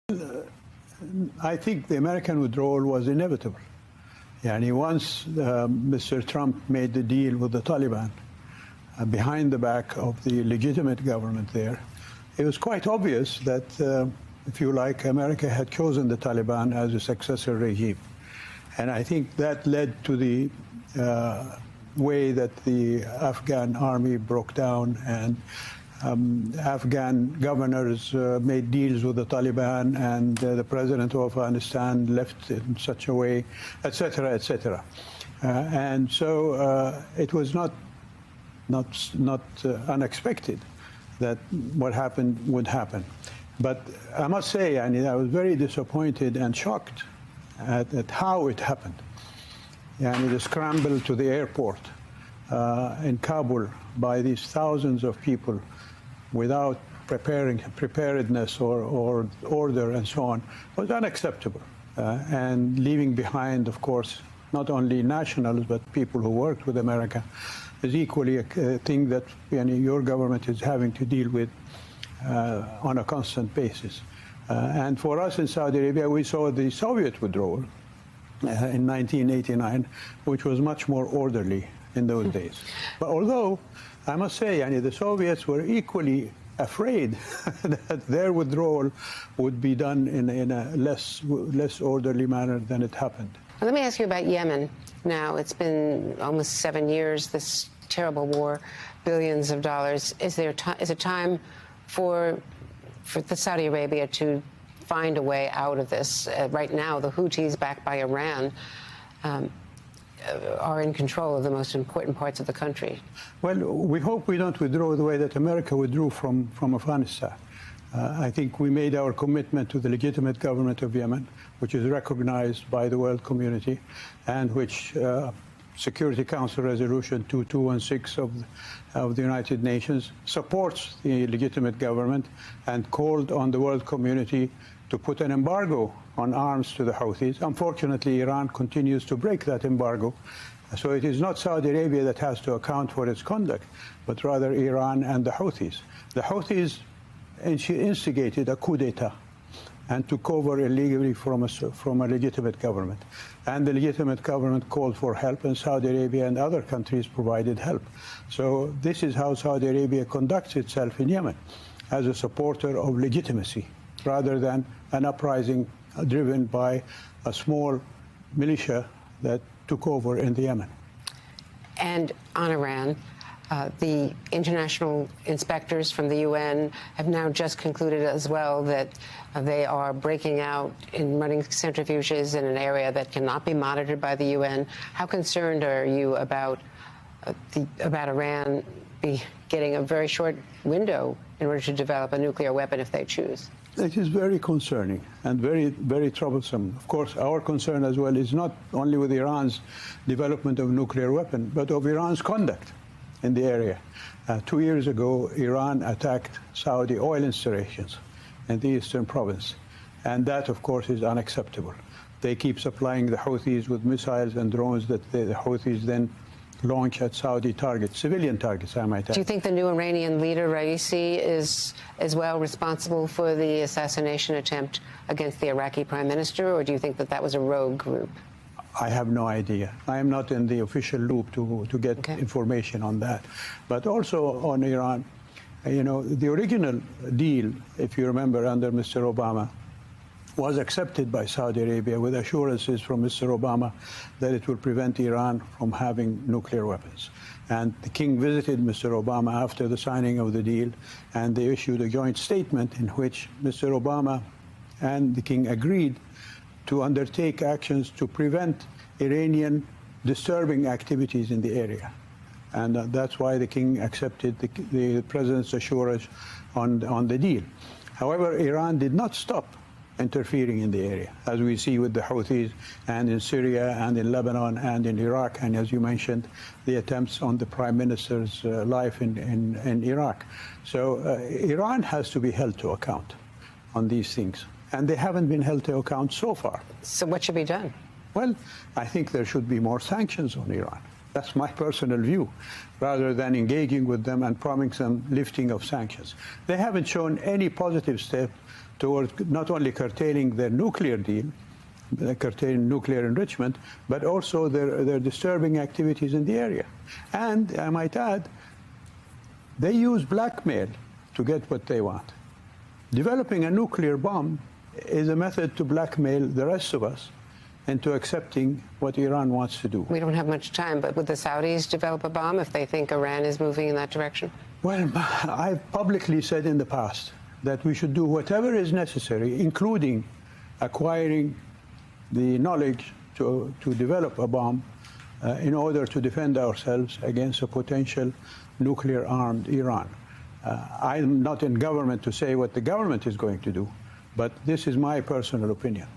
I think the American withdrawal was inevitable. Once Mr. Trump made the deal with the Taliban behind the back of the legitimate government there, it was quite obvious that, if you like, America had chosen the Taliban as a successor regime. And I think that led to the way that the Afghan army broke down, and Afghan governors made deals with the Taliban, and the president of Afghanistan left in such a way, etc., etc. And so it was not unexpected that what happened would happen. But I must say, I was very disappointed and shocked at how it happened. The scramble to the airport in Kabul by these thousands of people without preparedness or order and so on was unacceptable. And leaving behind, of course, not only nationals but people who worked with America is equally a thing that your government is having to deal with on a constant basis. And for us in Saudi Arabia, we saw the Soviet withdrawal in 1989, which was much more orderly in those days. But although, I must say, the Soviets were equally afraid that their withdrawal would be done in a less orderly manner than it happened. Well, let me ask you about Yemen. Now, it's been almost 7 years, this terrible war, billions of dollars. Is it time for Saudi Arabia to find a way out of this? Right now, the Houthis, backed by Iran, are in control of the most important parts of the country. Well, we hope we don't withdraw the way that America withdrew from Afghanistan. I think we made our commitment to the legitimate government of Yemen, which is recognized by the world community, and which Security Council Resolution 2216 of the United Nations supports the legitimate government, and called on the world community to put an embargo on arms to the Houthis. Unfortunately, Iran continues to break that embargo. So it is not Saudi Arabia that has to account for its conduct, but rather Iran and the Houthis. The Houthis instigated a coup d'etat and took over illegally from a legitimate government. And the legitimate government called for help, and Saudi Arabia and other countries provided help. So this is how Saudi Arabia conducts itself in Yemen, as a supporter of legitimacy, rather than an uprising driven by a small militia that took over in the Yemen. And on Iran, the international inspectors from the UN have now just concluded as well that they are breaking out and running centrifuges in an area that cannot be monitored by the UN. How concerned are you about Iran getting a very short window in order to develop a nuclear weapon if they choose? It is very concerning and very, very troublesome. Of course, our concern as well is not only with Iran's development of nuclear weapon, but of Iran's conduct in the area. 2 years ago, Iran attacked Saudi oil installations in the eastern province, and that, of course, is unacceptable. They keep supplying the Houthis with missiles and drones that the Houthis then launch at Saudi targets, civilian targets, I might add. Do you think the new Iranian leader, Raisi, is as well responsible for the assassination attempt against the Iraqi prime minister, or do you think that that was a rogue group? I have no idea. I am not in the official loop to get information on that. But also on Iran, the original deal, if you remember, under Mr. Obama, was accepted by Saudi Arabia with assurances from Mr. Obama that it will prevent Iran from having nuclear weapons. And the king visited Mr. Obama after the signing of the deal, and they issued a joint statement in which Mr. Obama and the king agreed to undertake actions to prevent Iranian disturbing activities in the area. And that's why the king accepted the president's assurance on the deal. However, Iran did not stop interfering in the area, as we see with the Houthis, and in Syria, and in Lebanon, and in Iraq, and as you mentioned, the attempts on the prime minister's life in Iraq. So Iran has to be held to account on these things, and they haven't been held to account so far. So what should be done? Well, I think there should be more sanctions on Iran. That's my personal view, rather than engaging with them and promising them lifting of sanctions. They haven't shown any positive step towards not only curtailing their nuclear deal, curtailing nuclear enrichment, but also their disturbing activities in the area. And I might add, they use blackmail to get what they want. Developing a nuclear bomb is a method to blackmail the rest of us into accepting what Iran wants to do. We don't have much time, but would the Saudis develop a bomb if they think Iran is moving in that direction? Well, I've publicly said in the past that we should do whatever is necessary, including acquiring the knowledge to develop a bomb in order to defend ourselves against a potential nuclear-armed Iran. I'm not in government to say what the government is going to do, but this is my personal opinion.